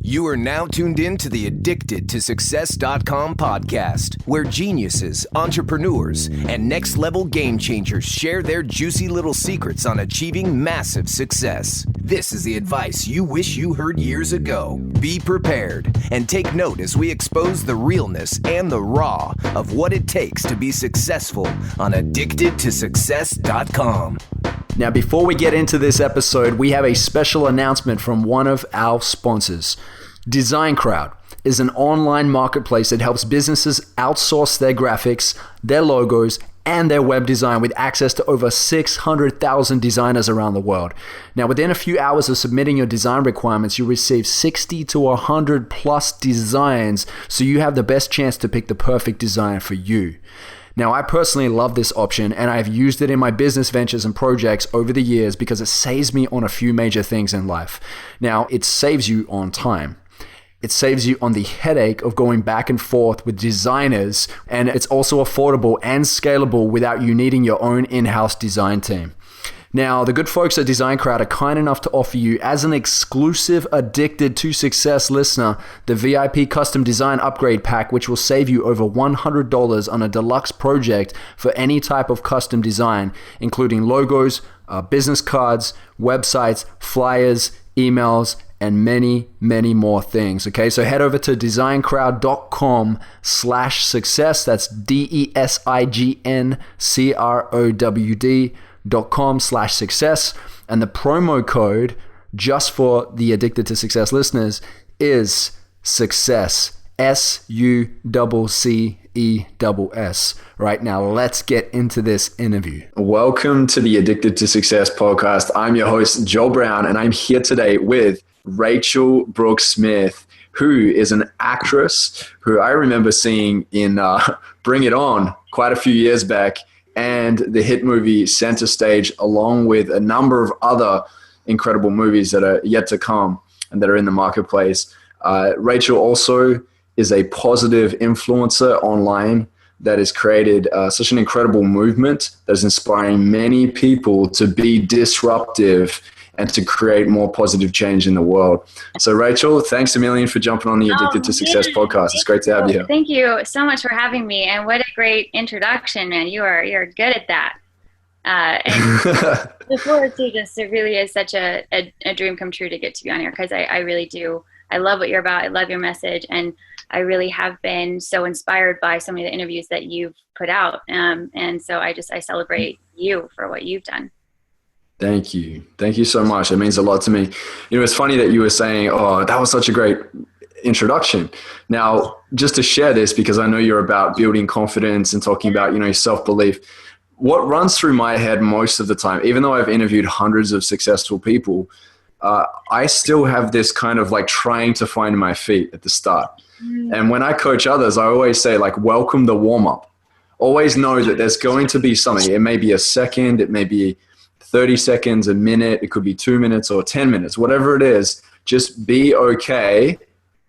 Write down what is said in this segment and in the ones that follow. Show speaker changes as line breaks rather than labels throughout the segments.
You are now tuned in to the Addicted to Success.com podcast, where geniuses, entrepreneurs, and next-level game changers share their juicy little secrets on achieving massive success. This is the advice you wish you heard years ago. Be prepared and take note as we expose the realness and the raw of what it takes to be successful on AddictedToSuccess.com.
Now, before we get into this episode, we have a special announcement from one of our sponsors. Design Crowd is an online marketplace that helps businesses outsource their graphics, their logos, and their web design with access to over 600,000 designers around the world. Now, within a few hours of submitting your design requirements, you'll receive 60 to 100 plus designs, so you have the best chance to pick the perfect design for you. Now, I personally love this option, and I've used it in my business ventures and projects over the years because it saves me on a few major things in life. Now, it saves you on time. It saves you on the headache of going back and forth with designers, and it's also affordable and scalable without you needing your own in-house design team. Now, the good folks at Design Crowd are kind enough to offer you, as an exclusive Addicted to Success listener, the VIP Custom Design Upgrade Pack, which will save you over $100 on a deluxe project for any type of custom design, including logos, business cards, websites, flyers, emails, and many, many more things. Okay, so head over to designcrowd.com/success. That's DESIGNCROWD.com/success. And the promo code just for the Addicted to Success listeners is success. SUCCESS. Right now, let's get into this interview. Welcome to the Addicted to Success podcast. I'm your host, Joel Brown, and I'm here today with Rachele Brooke Smith, who is an actress who I remember seeing in Bring It On quite a few years back, and the hit movie Center Stage, along with a number of other incredible movies that are yet to come and that are in the marketplace. Rachele also is a positive influencer online that has created such an incredible movement that is inspiring many people to be disruptive and to create more positive change in the world. So Rachele, thanks a million for jumping on the Addicted to Success podcast. It's great to have you here.
Thank you so much for having me. And what a great introduction, man. You're good at that. And look forward to this. It really is such a dream come true to get to be on here, because I really do. I love what you're about. I love your message. And I really have been so inspired by some of the interviews that you've put out. And so I celebrate you for what you've done.
Thank you. Thank you so much. It means a lot to me. You know, it's funny that you were saying, oh, that was such a great introduction. Now, just to share this, because I know you're about building confidence and talking about, you know, self-belief. What runs through my head most of the time, even though I've interviewed hundreds of successful people, I still have this kind of like trying to find my feet at the start. And when I coach others, I always say, like, welcome the warm-up. Always know that there's going to be something. It may be a second, it may be 30 seconds, a minute, it could be 2 minutes or 10 minutes, whatever it is. Just be okay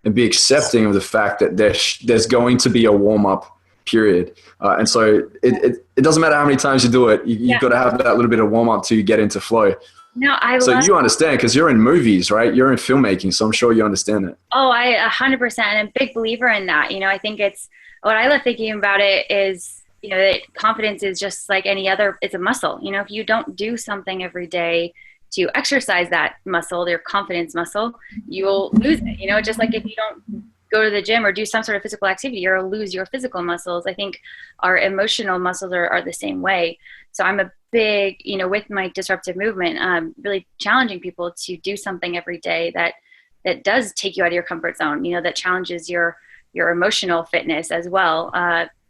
and be accepting of the fact that there's going to be a warm-up period. And so it doesn't matter how many times you do it, you've got to have that little bit of warm-up to get into flow.
No,
you understand, because you're in movies, right? You're in filmmaking, so I'm sure you understand it.
Oh, I 100%. I'm a big believer in that. You know, I think what I love thinking about it is, you know, that confidence is just like any other, it's a muscle. You know, if you don't do something every day to exercise that muscle, their confidence muscle, you'll lose it. You know, just like if you don't go to the gym or do some sort of physical activity, you'll lose your physical muscles. I think our emotional muscles are the same way. So I'm a big, you know, with my disruptive movement, really challenging people to do something every day that does take you out of your comfort zone, you know, that challenges your emotional fitness as well.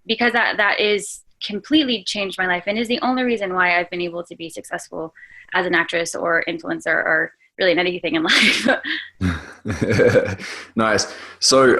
Because that is completely changed my life and is the only reason why I've been able to be successful as an actress or influencer or really in anything in life.
Nice. So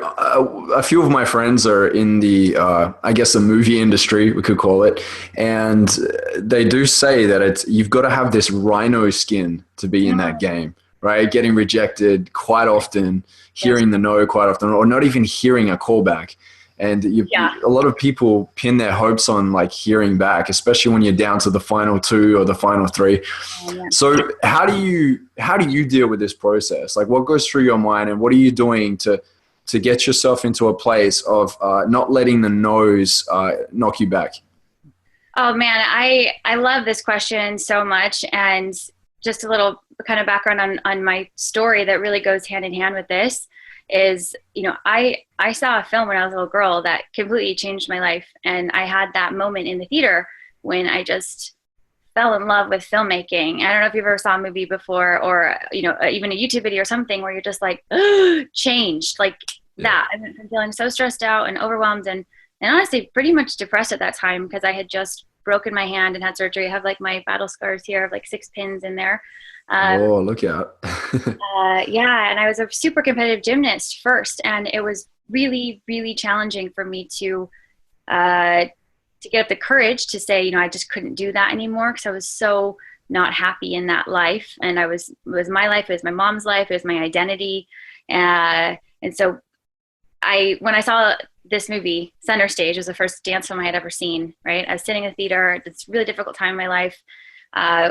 a few of my friends are in the, I guess, the movie industry, we could call it. And they do say that you've got to have this rhino skin to be in that game, right? Getting rejected quite often, hearing the no quite often, or not even hearing a callback. And a lot of people pin their hopes on like hearing back, especially when you're down to the final 2 or the final 3. So how do you deal with this process? Like, what goes through your mind, and what are you doing to get yourself into a place of not letting the no's knock you back?
Oh man, I love this question so much. And just a little kind of background on my story that really goes hand in hand with this is, I saw a film when I was a little girl that completely changed my life. And I had that moment in the theater when I just fell in love with filmmaking. I don't know if you've ever saw a movie before, or, even a YouTube video or something where you're just like, changed like that. I went from feeling so stressed out and overwhelmed and honestly pretty much depressed at that time, because I had just broken my hand and had surgery. I have like my battle scars here of like 6 pins in there.
Oh, look out.
And I was a super competitive gymnast first, and it was really, really challenging for me to get up the courage to say, I just couldn't do that anymore, because I was so not happy in that life. And it was my life, it was my mom's life, it was my identity. And so when I saw this movie, Center Stage, was the first dance film I had ever seen, right? I was sitting in the theater at this really difficult time in my life,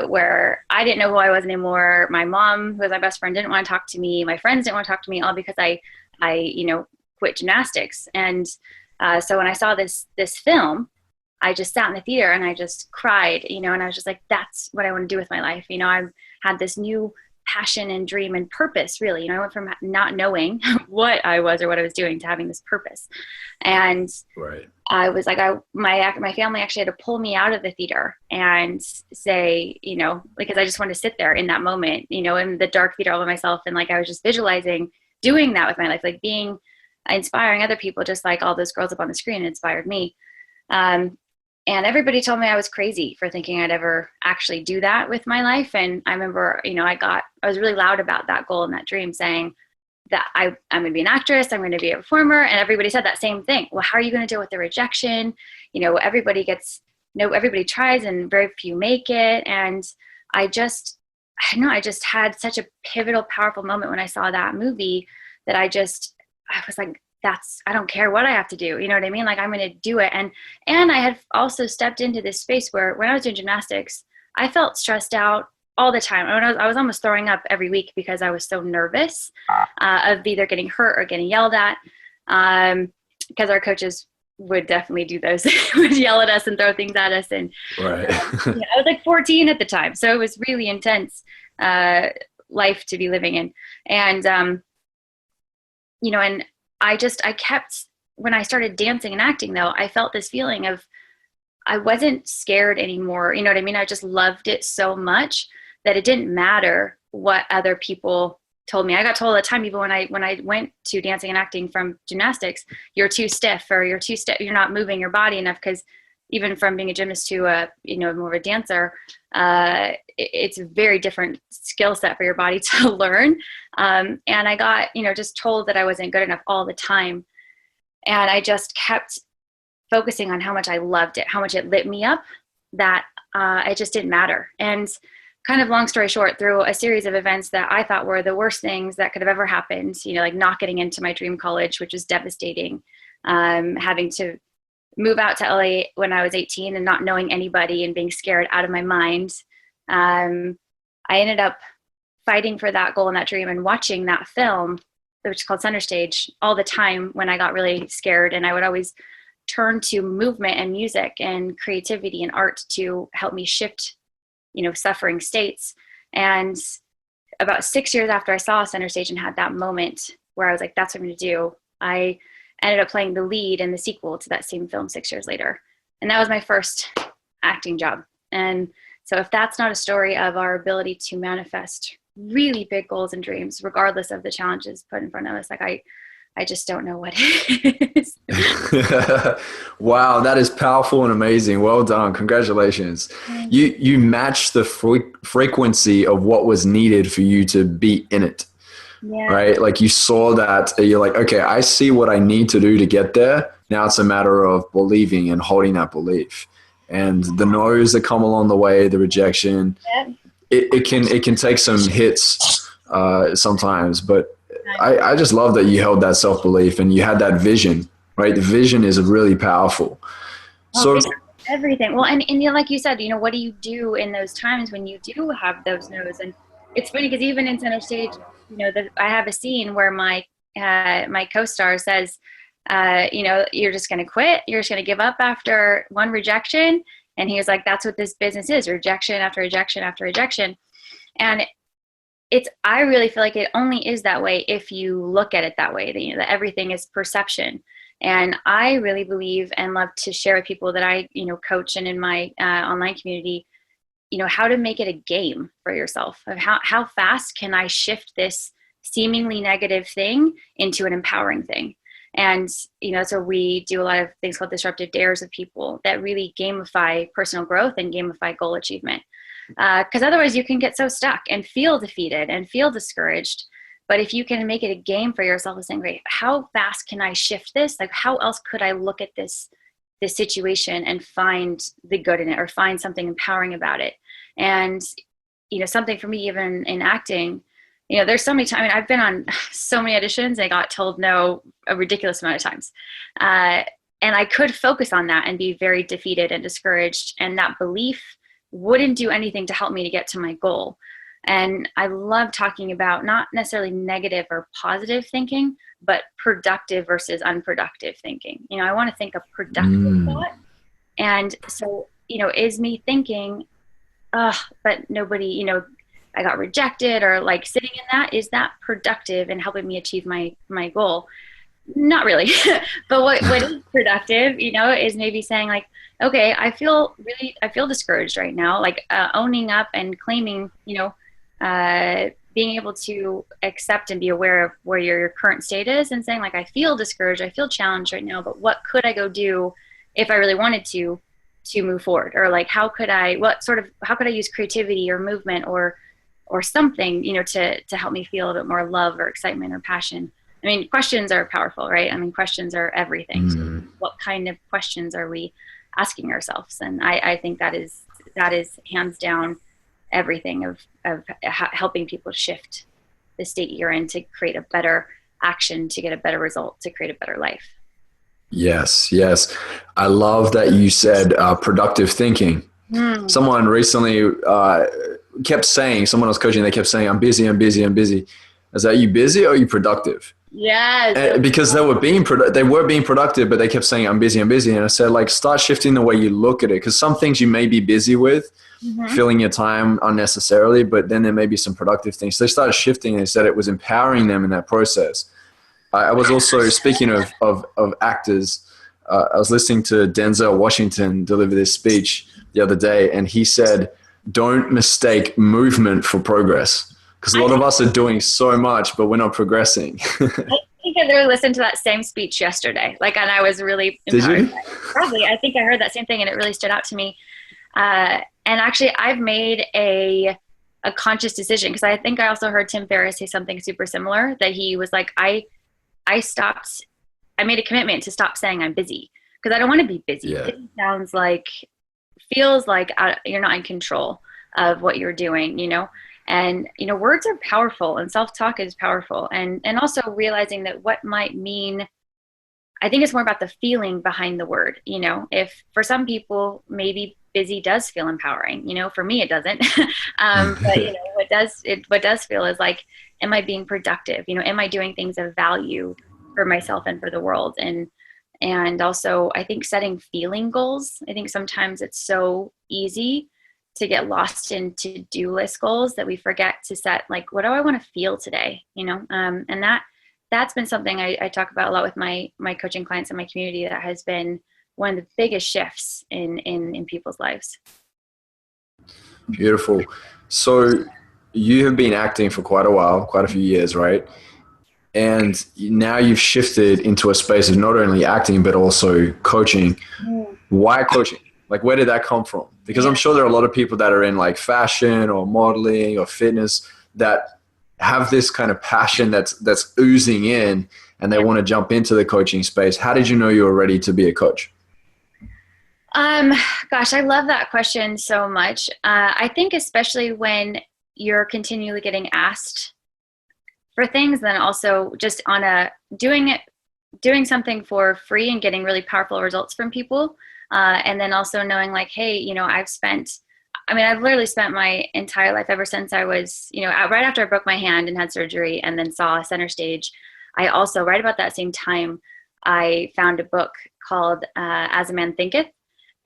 where I didn't know who I was anymore. My mom, who was my best friend, didn't want to talk to me. My friends didn't want to talk to me, all because I quit gymnastics. And so when I saw this film, I just sat in the theater and I just cried, and I was just like, that's what I want to do with my life. I've had this new passion and dream and purpose, really. I went from not knowing what I was or what I was doing to having this purpose. And I was like, my family actually had to pull me out of the theater and say, because I just wanted to sit there in that moment, in the dark theater all by myself. And like, I was just visualizing doing that with my life, like inspiring other people, just like all those girls up on the screen inspired me. And everybody told me I was crazy for thinking I'd ever actually do that with my life. And I remember, I was really loud about that goal and that dream, saying that I'm going to be an actress, I'm going to be a performer. And everybody said that same thing. Well, how are you going to deal with the rejection? Everybody tries and very few make it. And I just had such a pivotal, powerful moment when I saw that movie that I was like, I don't care what I have to do. You know what I mean? Like, I'm going to do it. And I had also stepped into this space where when I was doing gymnastics, I felt stressed out all the time. I was almost throwing up every week because I was so nervous of either getting hurt or getting yelled at. Because our coaches would definitely do those, would yell at us and throw things at us. And I was like 14 at the time. So it was really intense life to be living in. And, and I kept, when I started dancing and acting though, I felt this feeling of, I wasn't scared anymore. You know what I mean? I just loved it so much that it didn't matter what other people told me. I got told all the time, even when I went to dancing and acting from gymnastics, you're too stiff, or you're not moving your body enough. Cause even from being a gymnast to more of a dancer, it's a very different skill set for your body to learn. And I got, just told that I wasn't good enough all the time. And I just kept focusing on how much I loved it, how much it lit me up, that it just didn't matter. And kind of long story short, through a series of events that I thought were the worst things that could have ever happened, like not getting into my dream college, which was devastating, having to move out to LA when I was 18 and not knowing anybody and being scared out of my mind. I ended up fighting for that goal and that dream and watching that film, which is called Center Stage, all the time when I got really scared. And I would always turn to movement and music and creativity and art to help me shift, suffering states. And about 6 years after I saw Center Stage and had that moment where I was like, that's what I'm going to do, I ended up playing the lead in the sequel to that same film 6 years later. And that was my first acting job. And so if that's not a story of our ability to manifest really big goals and dreams, regardless of the challenges put in front of us, like I just don't know what it is.
Wow, that is powerful and amazing. Well done. Congratulations. You matched the frequency of what was needed for you to be in it. Yeah. Right? Like you saw that, you're like, okay, I see what I need to do to get there. Now it's a matter of believing and holding that belief. And the no's that come along the way, the rejection, it can take some hits sometimes, but I just love that you held that self-belief and you had that vision, right? The vision is really powerful.
Oh,
So
everything. Well, and like you said, what do you do in those times when you do have those no's? And it's funny because even in center stage, I have a scene where my co-star says, you're just going to quit. You're just going to give up after one rejection. And he was like, that's what this business is: rejection after rejection after rejection. And I really feel like it only is that way if you look at it that way, that everything is perception. And I really believe and love to share with people that I, coach and in my online community, how to make it a game for yourself of how fast can I shift this seemingly negative thing into an empowering thing. And, so we do a lot of things called disruptive dares with people that really gamify personal growth and gamify goal achievement. Because otherwise you can get so stuck and feel defeated and feel discouraged. But if you can make it a game for yourself and saying, great, how fast can I shift this? Like, how else could I look at this situation and find the good in it or find something empowering about it? And, something for me, even in acting, there's so many times, I've been on so many auditions, and I got told no a ridiculous amount of times. And I could focus on that and be very defeated and discouraged. And that belief wouldn't do anything to help me to get to my goal. And I love talking about not necessarily negative or positive thinking, but productive versus unproductive thinking. I want to think of productive thought. And so, is me thinking, but nobody, I got rejected, or like sitting in that, is that productive and helping me achieve my goal? Not really. But what is productive, is maybe saying like, okay, I feel discouraged right now, like owning up and claiming, being able to accept and be aware of where your current state is, and saying like, I feel discouraged, I feel challenged right now, but what could I go do if I really wanted to move forward? Or like, how could I use creativity or movement or something, to help me feel a bit more love or excitement or passion? I mean, questions are powerful, right? I mean, questions are everything. So what kind of questions are we asking ourselves? And I think that is hands down everything of helping people shift the state you're in to create a better action, to get a better result, to create a better life.
Yes. I love that you said productive thinking. Someone recently kept saying, someone I was coaching, they kept saying, I'm busy. Is that, you busy or are you productive?
Yes.
Because they were being productive, but they kept saying, I'm busy. And I said, like, start shifting the way you look at it. Because some things you may be busy with, filling your time unnecessarily, but then there may be some productive things. So they started shifting, and they said it was empowering them in that process. I was also, speaking of actors, I was listening to Denzel Washington deliver this speech the other day, and he said, don't mistake movement for progress. Because a lot of us are doing so much, but we're not progressing.
I think I literally listened to that same speech yesterday. And I was really empowered.
Did you?
Probably. I think I heard that same thing, and it really stood out to me. And actually, I've made a conscious decision, because I think I also heard Tim Ferriss say something super similar, that he was like, I made a commitment to stop saying I'm busy, because I don't want to be busy.
Yeah.
It feels like you're not in control of what you're doing, And, words are powerful, and self-talk is powerful. And also realizing that what might mean, I think it's more about the feeling behind the word. If for some people, maybe busy does feel empowering, for me, it doesn't. But, what does feel is like, am I being productive? Am I doing things of value for myself and for the world? And also, I think setting feeling goals, I think sometimes it's so easy to get lost in to-do list goals that we forget to set, like, what do I want to feel today? And that's been something I talk about a lot with my coaching clients and my community. That has been one of the biggest shifts in people's lives.
Beautiful. So you have been acting for quite a while, quite a few years, right? And now you've shifted into a space of not only acting, but also coaching. Why coaching? Like, where did that come from? Because I'm sure there are a lot of people that are in like fashion or modeling or fitness that have this kind of passion that's oozing in, and they want to jump into the coaching space. How did you know you were ready to be a coach?
Gosh, I love that question so much. I think especially when you're continually getting asked for things, then also just doing it doing something for free and getting really powerful results from people. And then also knowing like, hey, I've literally spent my entire life ever since I was, right after I broke my hand and had surgery and then saw Center Stage. I also, right about that same time, I found a book called As a Man Thinketh.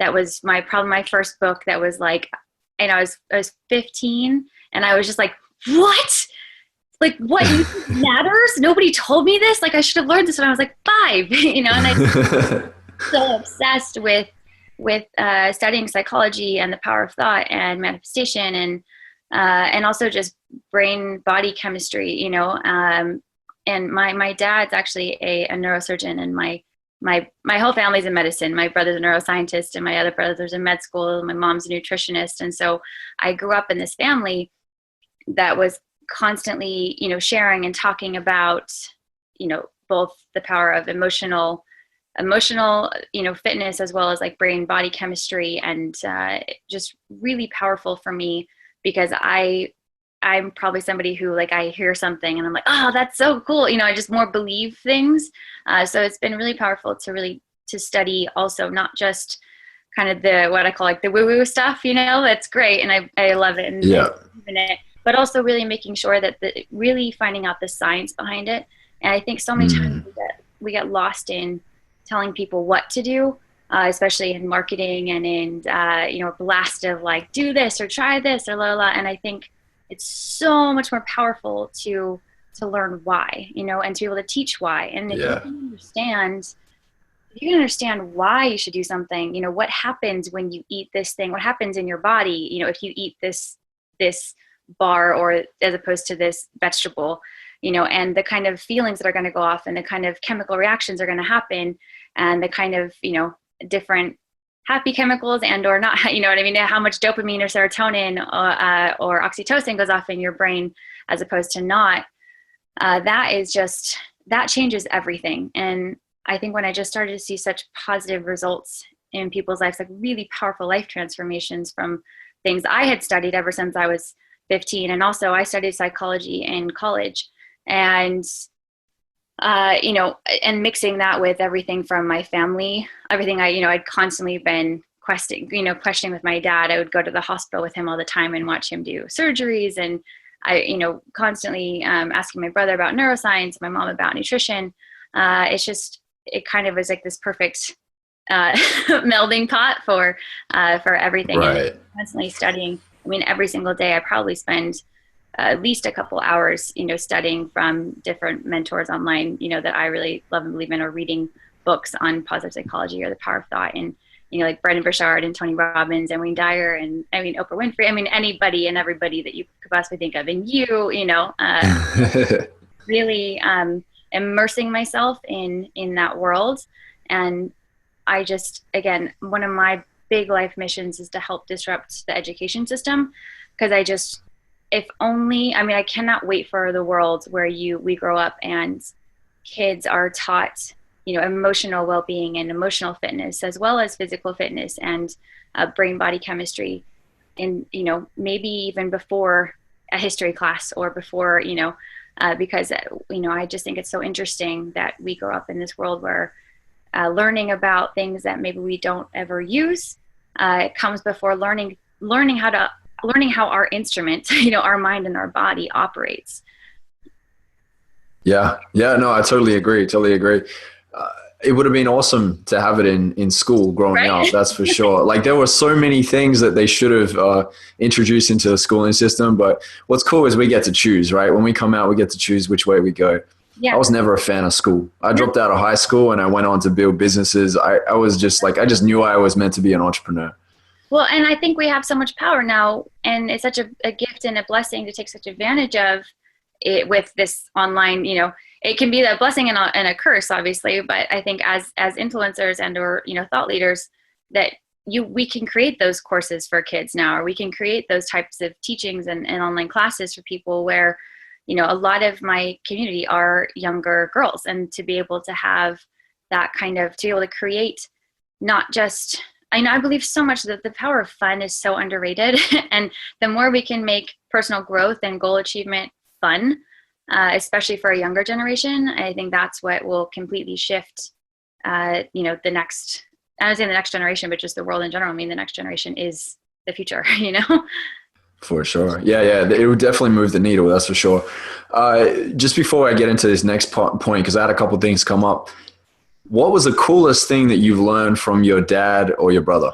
That was probably my first book that was like, and I was 15 and I was just like, what? Like, what matters? Nobody told me this. Like, I should have learned this when I was like 5, and I'm so obsessed with studying psychology and the power of thought and manifestation and also just brain body chemistry, and my dad's actually a neurosurgeon, and my whole family's in medicine. My brother's a neuroscientist and my other brother's in med school. My mom's a nutritionist. And so I grew up in this family that was constantly, sharing and talking about, both the power of emotional, fitness, as well as like brain body chemistry, and just really powerful for me because I'm probably somebody who, like, I hear something and I'm like, oh, that's so cool. I just more believe things. So it's been really powerful to study also, not just kind of what I call like the woo-woo stuff, that's great. And I love it. And
yeah.
But also really making sure that really finding out the science behind it. And I think so many times we get lost in telling people what to do, especially in marketing and in, a blast of like, do this or try this or la la. And I think it's so much more powerful to learn why, and to be able to teach why. And if you can understand why you should do something, what happens when you eat this thing, what happens in your body, if you eat this bar or as opposed to this vegetable, and the kind of feelings that are going to go off and the kind of chemical reactions are going to happen and the kind of, different happy chemicals and or not, what I mean, how much dopamine or serotonin or oxytocin goes off in your brain as opposed to not, that changes everything. And I think when I just started to see such positive results in people's lives, like really powerful life transformations from things I had studied ever since I was 15. And also I studied psychology in college, and and mixing that with everything from my family, everything I'd constantly been questioning with my dad. I would go to the hospital with him all the time and watch him do surgeries. And I, constantly asking my brother about neuroscience, my mom about nutrition. It kind of was like this perfect melding pot for everything.
Right.
And constantly studying. I mean, every single day I probably spend at least a couple hours, studying from different mentors online, that I really love and believe in, or reading books on positive psychology or the power of thought. And, like Brendon Burchard and Tony Robbins and Wayne Dyer and Oprah Winfrey, anybody and everybody that you could possibly think of. And really immersing myself in that world. And I just, again, one of my big life missions is to help disrupt the education system, because I cannot wait for the world where we grow up and kids are taught, emotional well-being and emotional fitness, as well as physical fitness and brain body chemistry. And, maybe even before a history class or before, because, I just think it's so interesting that we grow up in this world where learning about things that maybe we don't ever use comes before learning how our instrument, our mind and our body operates.
Yeah. No, I totally agree. It would have been awesome to have it in school growing up. That's for sure. Like, there were so many things that they should have introduced into the schooling system. But what's cool is we get to choose, right? When we come out, we get to choose which way we go. Yeah. I was never a fan of school. I dropped out of high school and I went on to build businesses. I was just like, I just knew I was meant to be an entrepreneur.
Well, and I think we have so much power now, and it's such a gift and a blessing to take such advantage of it with this online, it can be a blessing and a curse, obviously, but I think as influencers and or, thought leaders, that we can create those courses for kids now, or we can create those types of teachings and online classes for people where, a lot of my community are younger girls, and to be able to have that to be able to create not just, I believe so much that the power of fun is so underrated. And the more we can make personal growth and goal achievement fun, especially for a younger generation. I think that's what will completely shift, the next, I don't say the next generation, but just the world in general. I mean, the next generation is the future,
For sure. Yeah. It would definitely move the needle. That's for sure. Just before I get into this next point, because I had a couple of things come up. What was the coolest thing that you've learned from your dad or your brother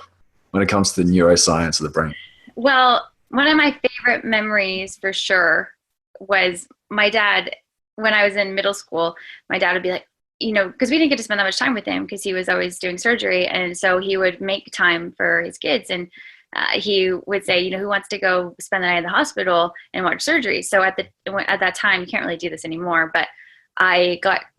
when it comes to neuroscience of the brain?
Well, one of my favorite memories for sure was my dad. When I was in middle school, my dad would be like, because we didn't get to spend that much time with him because he was always doing surgery. And so he would make time for his kids. And he would say, who wants to go spend the night in the hospital and watch surgery? So at that time, you can't really do this anymore, but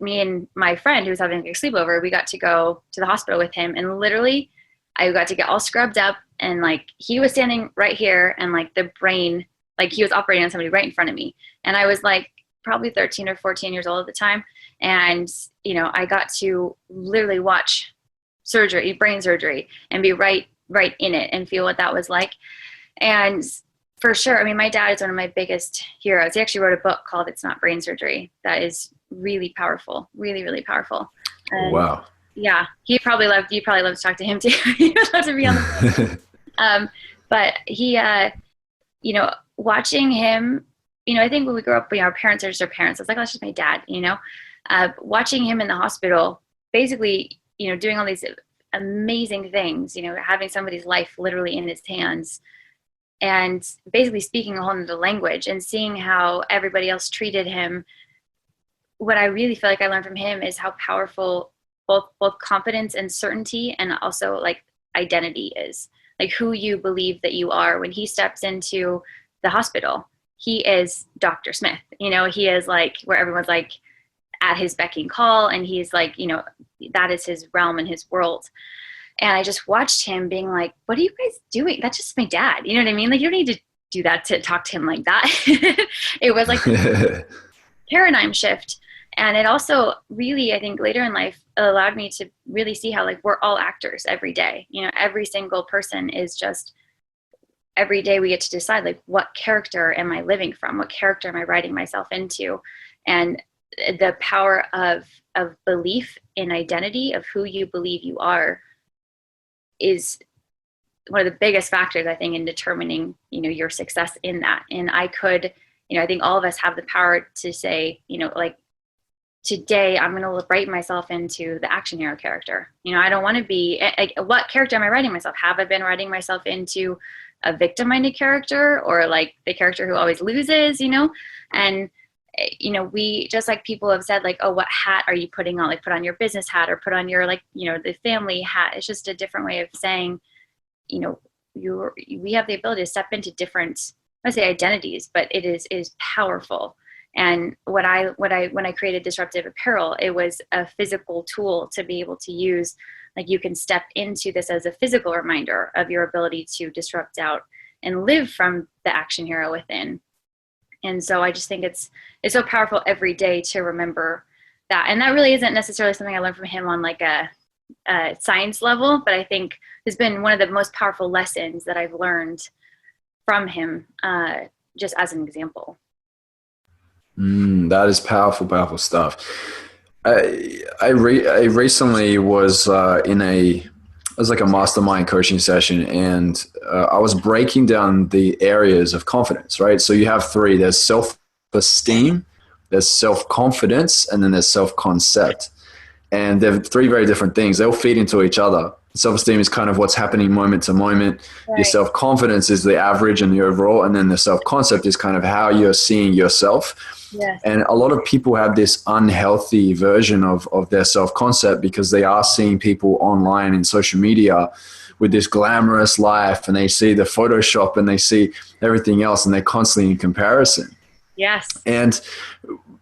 me and my friend who was having a sleepover, we got to go to the hospital with him, and literally I got to get all scrubbed up, and like he was standing right here, and like the brain, like he was operating on somebody right in front of me. And I was like probably 13 or 14 years old at the time. And, I got to literally watch brain surgery, and be right in it and feel what that was like. And for sure, I mean, my dad is one of my biggest heroes. He actually wrote a book called It's Not Brain Surgery that is really powerful, really, really powerful. And
wow.
Yeah, you'd probably love to talk to him too. He would love to be on the book. But he, watching him, I think when we grew up, our parents are just our parents. It's like, oh, that's just my dad, watching him in the hospital, basically, doing all these amazing things, having somebody's life literally in his hands, and basically speaking a whole other language, and seeing how everybody else treated him. What I really feel like I learned from him is how powerful both confidence and certainty, and also like identity is, like who you believe that you are. When he steps into the hospital, he is Dr. Smith, he is like where everyone's like at his beck and call, and he's like, that is his realm and his world. And I just watched him being like, what are you guys doing? That's just my dad. You know what I mean? Like, you don't need to do that to talk to him like that. It was like a paradigm shift. And it also really, I think later in life, allowed me to really see how like we're all actors every day. Every single person is just, every day we get to decide like, what character am I living from? What character am I writing myself into? And the power of belief in identity, of who you believe you are, is one of the biggest factors, I think, in determining, your success in that. And I think all of us have the power to say, like, today I'm going to write myself into the action hero character. I don't want to be, what character am I writing myself? Have I been writing myself into a victim-minded character, or like the character who always loses, And, we, just like people have said, like, oh, what hat are you putting on? Like, put on your business hat, or put on your, like, the family hat. It's just a different way of saying, we have the ability to step into different, I would say identities, but it is powerful. And when I created Disruptive Apparel, it was a physical tool to be able to use. Like, you can step into this as a physical reminder of your ability to disrupt out and live from the action hero within. And so I just think it's so powerful every day to remember that. And that really isn't necessarily something I learned from him on like a science level, but I think has been one of the most powerful lessons that I've learned from him, just as an example.
That is powerful stuff. I recently was it was like a mastermind coaching session, and I was breaking down the areas of confidence, right? So you have three. There's self-esteem, there's self-confidence, and then there's self-concept. And they're three very different things. They'll feed into each other. Self-esteem is kind of what's happening moment to moment. Right. Your self-confidence is the average and the overall. And then the self-concept is kind of how you're seeing yourself. Yes. And a lot of people have this unhealthy version of their self-concept because they are seeing people online in social media with this glamorous life, and they see the Photoshop and they see everything else, and they're constantly in comparison.
Yes.
And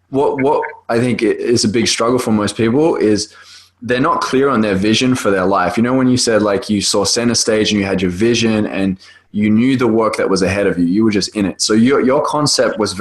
what I think is a big struggle for most people is they're not clear on their vision for their life. You know, when you said like you saw center stage and you had your vision and you knew the work that was ahead of you, you were just in it. So your concept was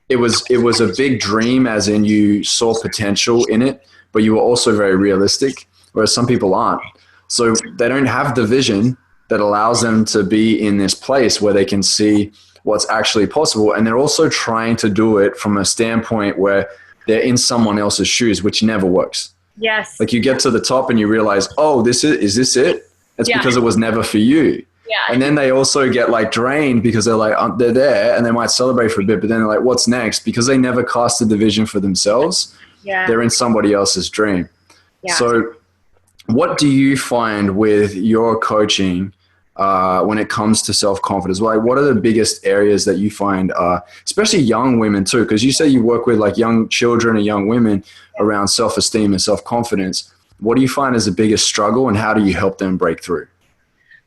it was a big dream, as in you saw potential in it, but you were also very realistic, whereas some people aren't. So they don't have the vision that allows them to be in this place where they can see, what's actually possible. And they're also trying to do it from a standpoint where they're in someone else's shoes, which never works.
Yes.
Like you get to the top and you realize, oh, is this it? It's because it was never for you.
Yeah.
And then they also get like drained because they're like, they're there and they might celebrate for a bit, but then they're like, what's next? Because they never casted the vision for themselves.
Yeah.
They're in somebody else's dream.
Yeah.
So what do you find with your coaching when it comes to self-confidence? Like, what are the biggest areas that you find, especially young women too? Because you say you work with like young children and young women around self-esteem and self-confidence. What do you find is the biggest struggle and how do you help them break through?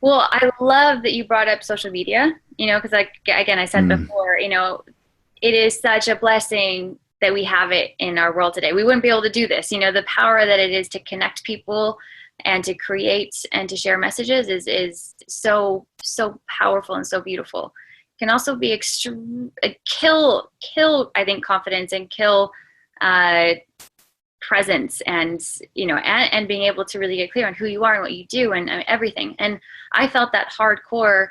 Well, I love that you brought up social media, because like, again, I said before, it is such a blessing that we have it in our world today. We wouldn't be able to do this, the power that it is to connect people and to create and to share messages is so powerful and so beautiful. It can also be kill, I think, confidence and kill presence and being able to really get clear on who you are and what you do and everything. And I felt that hardcore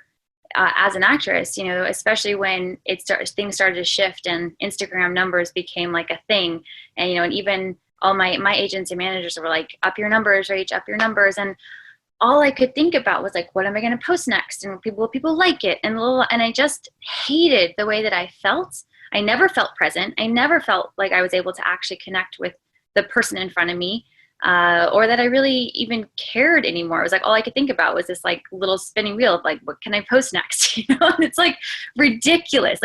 as an actress, especially when things started to shift and Instagram numbers became like a thing. And, and even all my agents and managers were like, up your numbers, Rach, up your numbers. And all I could think about was like, what am I going to post next? And will people like it? And I just hated the way that I felt. I never felt present. I never felt like I was able to actually connect with the person in front of me, or that I really even cared anymore. It was like, all I could think about was this like little spinning wheel of like, what can I post next? And it's like ridiculous.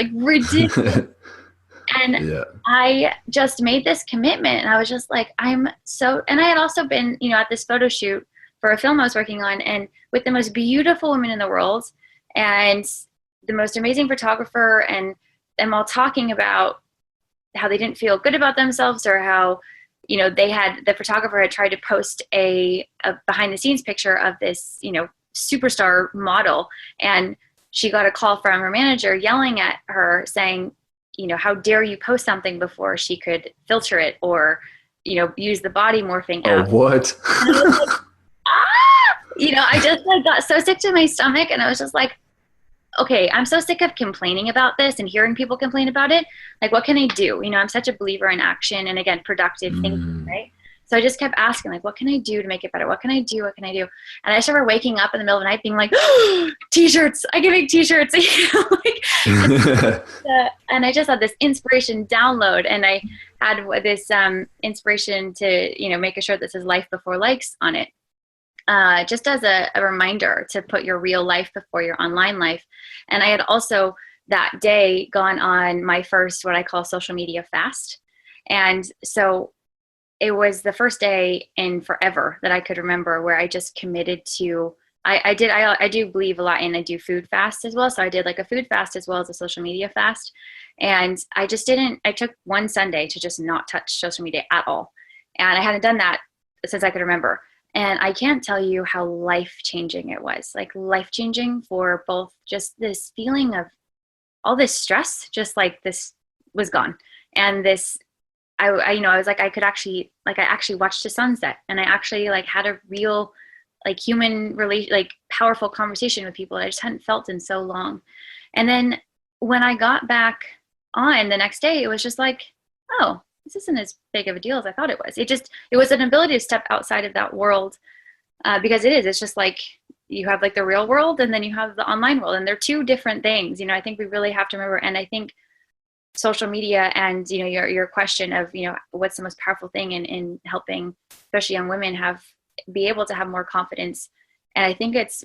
And I just made this commitment and I was just like, and I had also been, at this photo shoot for a film I was working on and with the most beautiful women in the world and the most amazing photographer, and them all talking about how they didn't feel good about themselves or how, the photographer had tried to post a behind the scenes picture of this, superstar model. And she got a call from her manager yelling at her saying, how dare you post something before she could filter it or, use the body morphing app.
Oh, what?
I just got so sick to my stomach and I was just like, okay, I'm so sick of complaining about this and hearing people complain about it. Like, what can I do? I'm such a believer in action and again, productive thinking, right? So I just kept asking, like, what can I do to make it better? What can I do? What can I do? And I started waking up in the middle of the night being like, oh, t-shirts, I can make t-shirts. And I just had this inspiration download and I had this inspiration to, make a shirt that says life before likes on it. Just as a reminder to put your real life before your online life. And I had also that day gone on my first, what I call social media fast. And so it was the first day in forever that I could remember where I just committed to, I do believe a lot in, I do food fast as well. So I did like a food fast as well as a social media fast. And I took one Sunday to just not touch social media at all. And I hadn't done that since I could remember. And I can't tell you how life-changing it was, like life-changing for both just this feeling of all this stress, just like this was gone. And this, I was like, I actually watched the sunset and I actually like had a real like human like powerful conversation with people that I just hadn't felt in so long. And then when I got back on the next day, it was just like, oh, this isn't as big of a deal as I thought it was. It was an ability to step outside of that world because it's just like you have like the real world and then you have the online world and they're two different things. I think we really have to remember. And I think social media and, your question of, what's the most powerful thing in helping, especially young women be able to have more confidence. And I think it's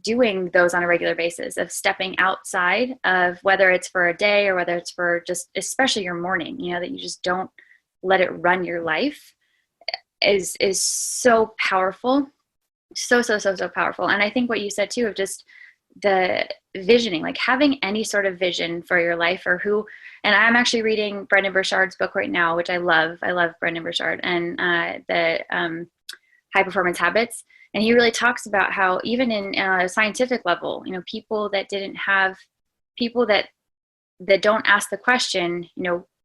doing those on a regular basis of stepping outside of whether it's for a day or whether it's for just, especially your morning, that you just don't let it run your life is so powerful. So powerful. And I think what you said too, of just the visioning, like having any sort of vision for your life and I'm actually reading Brendon Burchard's book right now, which I love. I love Brendon Burchard and the High Performance Habits. And he really talks about how even in a scientific level, people that don't ask the question,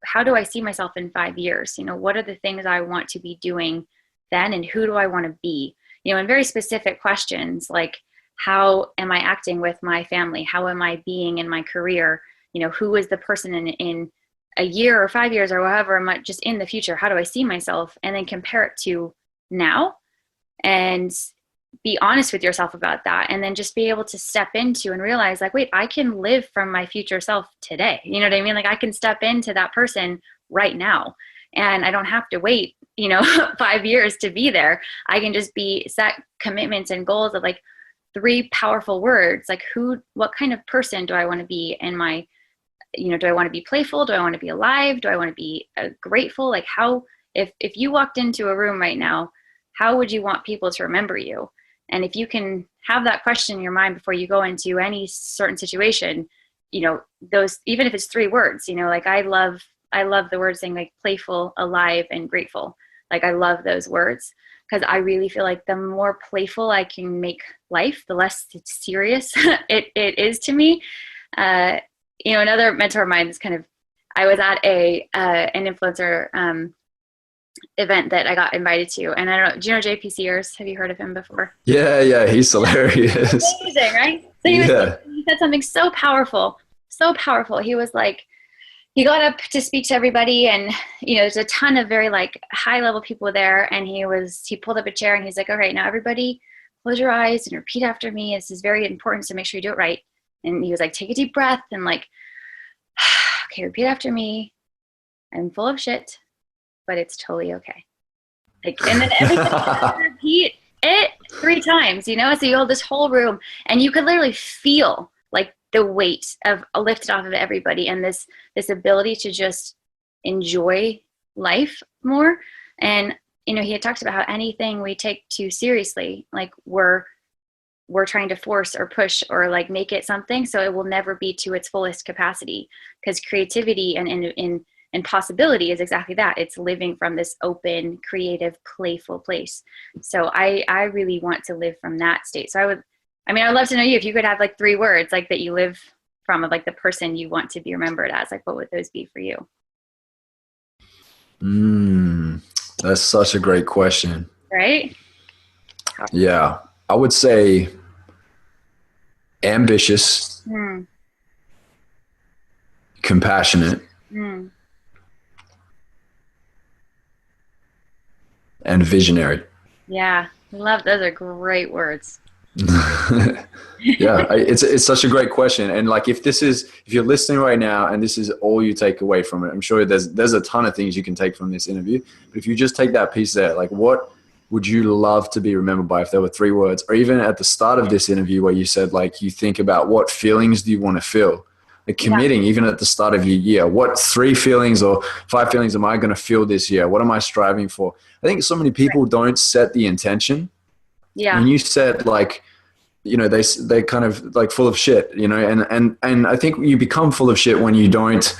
how do I see myself in 5 years? What are the things I want to be doing then? And who do I want to be? And very specific questions like, how am I acting with my family? How am I being in my career? who is the person in a year or 5 years or however much just in the future? How do I see myself? And then compare it to now and be honest with yourself about that. And then just be able to step into and realize like, wait, I can live from my future self today. You know what I mean? Like I can step into that person right now and I don't have to wait, 5 years to be there. I can just set commitments and goals of like 3 powerful words. Like what kind of person do I want to be in my, do I want to be playful? Do I want to be alive? Do I want to be grateful? Like how, if you walked into a room right now, how would you want people to remember you? And if you can have that question in your mind before you go into any certain situation, those, even if it's 3 words, like I love the words saying like playful, alive, and grateful. Like I love those words because I really feel like the more playful I can make life, the less serious it is to me. Another mentor of mine is I was at an influencer event that I got invited to, and I don't know, do you know JP Sears? Have you heard of him before?
Yeah, he's hilarious.
Amazing, right? So he said something so powerful. He was like, he got up to speak to everybody, and there's a ton of very like high level people there, and he pulled up a chair and he's like, all right, now everybody close your eyes and repeat after me. This is very important, so make sure you do it right. And he was like, take a deep breath and like, okay, repeat after me. I'm full of shit, but it's totally okay. Like, and then everybody repeat it 3 times, so you hold this whole room and you could literally feel like the weight of lifted off of everybody and this ability to just enjoy life more. And, he had talked about how anything we take too seriously, like we're trying to force or push or like make it something, so it will never be to its fullest capacity, because creativity and possibility is exactly that. It's living from this open, creative, playful place. So I really want to live from that state. So I'd love to know you, if you could have like 3 words like that you live from, of like the person you want to be remembered as, like what would those be for you?
That's such a great question.
Right?
Yeah. I would say ambitious, compassionate, and visionary.
Yeah. Those are great words.
Yeah, it's such a great question. And like, if you're listening right now and this is all you take away from it, I'm sure there's a ton of things you can take from this interview. But if you just take that piece there, like what would you love to be remembered by if there were 3 words? Or even at the start of this interview where you said like you think about what feelings do you want to feel? Like committing, even at the start of your year, what 3 feelings or 5 feelings am I going to feel this year? What am I striving for? I think so many people don't set the intention.
Yeah.
When you said like, they kind of like full of shit, and I think you become full of shit when you don't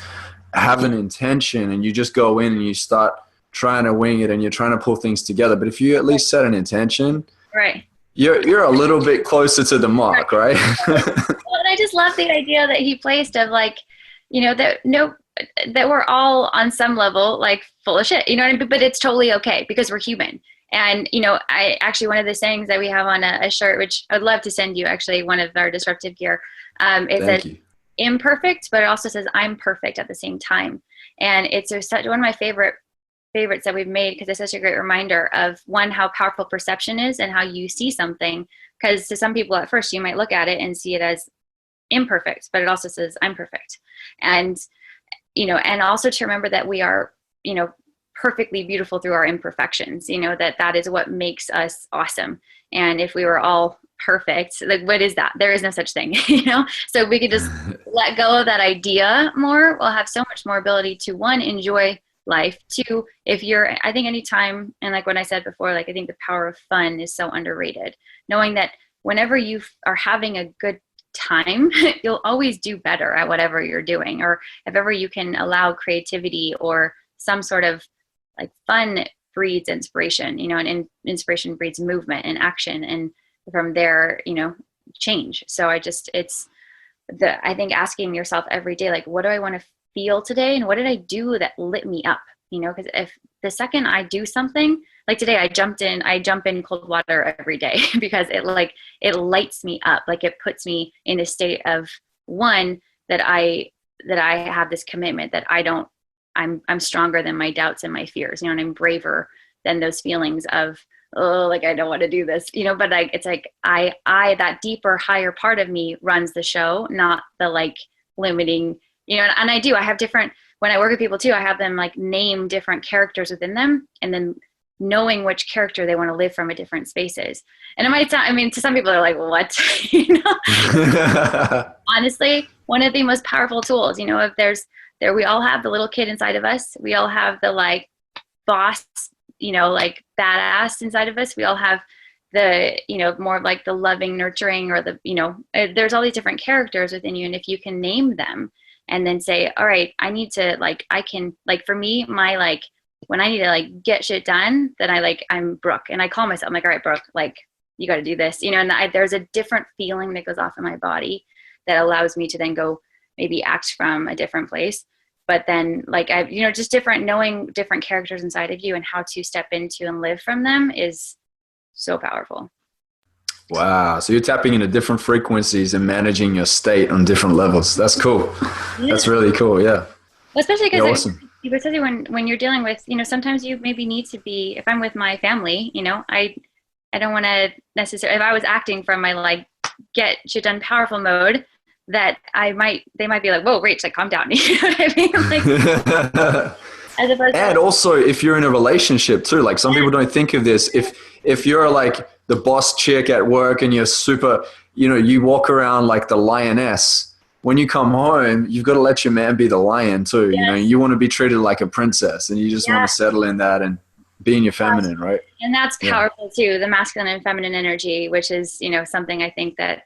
have an intention and you just go in and you start trying to wing it and you're trying to pull things together. But if you at least set an intention,
right,
you're a little bit closer to the mark, right?
Well, and I just love the idea that he placed of like, that we're all on some level like full of shit, but it's totally okay because we're human. And, I actually, one of the sayings that we have on a shirt, which I'd love to send you actually, one of our disruptive gear, it says imperfect, but it also says I'm perfect at the same time. And it's such one of my favorites that we've made, because it's such a great reminder of, one, how powerful perception is and how you see something. Because to some people at first, you might look at it and see it as imperfect, but it also says I'm perfect. And, and also to remember that we are, perfectly beautiful through our imperfections, that is what makes us awesome. And if we were all perfect, like what is that? There is no such thing, so if we could just let go of that idea more, we'll have so much more ability to, 1, enjoy life, 2, I think anytime, and like what I said before, like I think the power of fun is so underrated, knowing that whenever you are having a good time, you'll always do better at whatever you're doing. Or if ever you can allow creativity or some sort of like fun breeds inspiration, and inspiration breeds movement and action, and from there, change. So I think asking yourself every day, like, what do I want to feel today? And what did I do that lit me up? Because if the second I do something, like today, I jump in cold water every day because it lights me up. Like it puts me in a state of, 1, that I that I have this commitment that I'm stronger than my doubts and my fears, and I'm braver than those feelings of, oh, like, I don't want to do this, but like, it's like, I, that deeper, higher part of me runs the show, not the like limiting, and I have different, when I work with people too, I have them like name different characters within them, and then knowing which character they want to live from at different spaces. And it might sound, to some people they're like, what? Honestly, one of the most powerful tools, if we all have the little kid inside of us. We all have the like boss, like badass inside of us. We all have the, more of like the loving, nurturing, or the, there's all these different characters within you. And if you can name them and then say, all right, I need to like, I can, like, for me, my, like, when I need to like get shit done, then I'm Brooke, and I call myself, I'm like, all right, Brooke, like, you got to do this, and there's a different feeling that goes off in my body that allows me to then go maybe act from a different place. But then like, just knowing different characters inside of you and how to step into and live from them is so powerful.
Wow. So you're tapping into different frequencies and managing your state on different levels. That's cool. Yeah. That's really cool. Yeah.
Well, especially because
awesome.
Especially when you're dealing with, sometimes you maybe need to be, if I'm with my family, I don't want to necessarily, if I was acting from my like get shit done powerful mode, that they might be like, whoa, Rach, like, calm down. You know what I mean? Like, as opposed
and
to,
also if you're in a relationship too, like some people don't think of this. If you're like the boss chick at work and you're super, you walk around like the lioness, when you come home, you've got to let your man be the lion too.
Yes.
You want to be treated like a princess, and you just want to settle in that and be in your feminine, right?
And that's powerful too, the masculine and feminine energy, which is, something I think that